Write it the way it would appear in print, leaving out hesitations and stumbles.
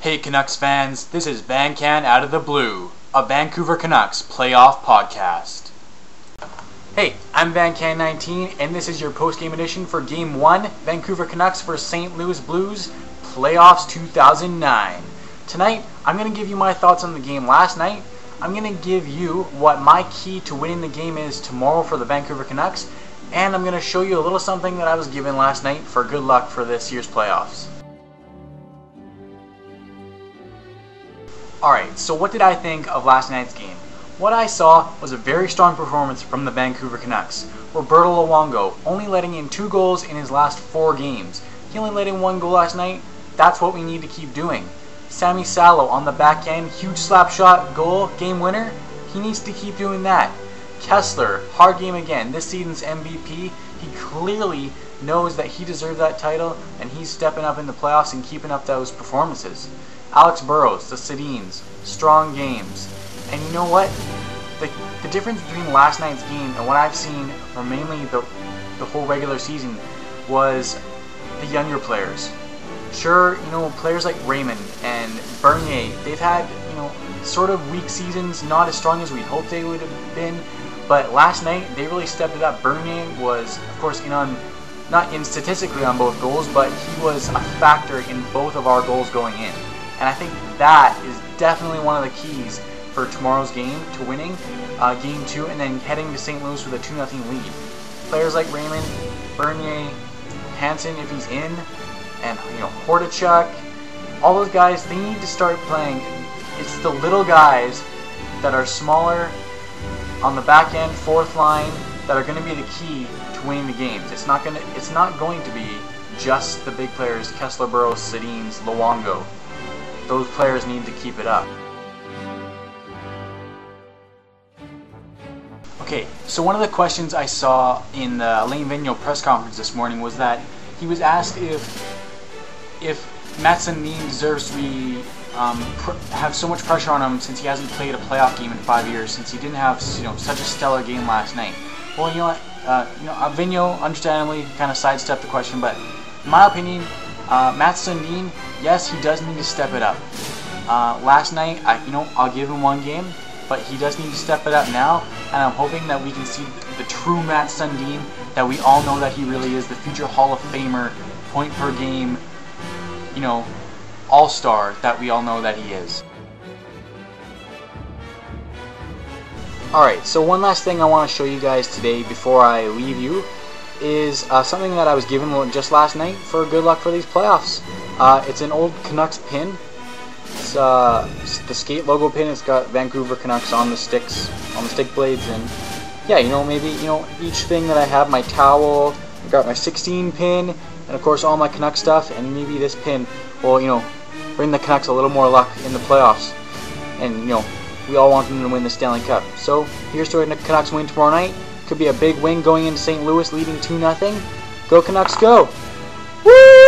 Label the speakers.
Speaker 1: Hey Canucks fans, this is Vancan Out of the Blue, a Vancouver Canucks playoff podcast. Hey, I'm Vancan19 and this is your post-game edition for Game 1, Vancouver Canucks vs St. Louis Blues, Playoffs 2009. Tonight, I'm going to give you my thoughts on the game last night. I'm going to give you what my key to winning the game is tomorrow for the Vancouver Canucks, and I'm going to show you a little something that I was given last night for good luck for this year's playoffs. Alright, so what did I think of last night's game? What I saw was a very strong performance from the Vancouver Canucks. Roberto Luongo only letting in 2 goals in his last 4 games. He only let in 1 goal last night. That's what we need to keep doing. Sami Salo on the back end, huge slap shot, goal, game winner. He needs to keep doing that. Kessler, hard game again, this season's MVP. He clearly knows that he deserved that title, and he's stepping up in the playoffs and keeping up those performances. Alex Burrows, the Sedins, strong games. And you know what? The difference between last night's game and what I've seen for mainly the whole regular season was the younger players. Sure, players like Raymond and Bernier, they've had, sort of weak seasons, not as strong as we hoped they would have been, but last night they really stepped it up. Bernier was, of course, not in statistically on both goals, but he was a factor in both of our goals going in. And I think that is definitely one of the keys for tomorrow's game to winning Game 2 and then heading to St. Louis with a 2-0 lead. Players like Raymond, Bernier, Hansen if he's in, and Hordichuk, all those guys, they need to start playing. It's the little guys that are smaller on the back end, 4th line, that are going to be the key to winning the games. It's not going to be just the big players, Kessler, Burrows, Sedins, Luongo. Those players need to keep it up. Okay, so one of the questions I saw in the Alain Vigneault press conference this morning was that he was asked if Mats Sundin deserves to be have so much pressure on him since he hasn't played a playoff game in 5 years, since he didn't have such a stellar game last night. Well, Vigneault understandably kind of sidestepped the question, but in my opinion, Mats Sundin, yes, he does need to step it up. Last night, I'll give him 1 game, but he does need to step it up now, and I'm hoping that we can see the true Mats Sundin that we all know that he really is, the future Hall of Famer, point per game, all-star that we all know that he is. Alright, so one last thing I want to show you guys today before I leave you is something that I was given just last night for good luck for these playoffs. It's an old Canucks pin. It's the skate logo pin. It's got Vancouver Canucks on the sticks, on the stick blades, and yeah, maybe each thing that I have, my towel, I've got my 16 pin, and of course all my Canucks stuff, and maybe this pin will bring the Canucks a little more luck in the playoffs. And we all want them to win the Stanley Cup. So here's to the Canucks win tomorrow night. Could be a big win going into St. Louis leading 2-0. Go Canucks go! Woo!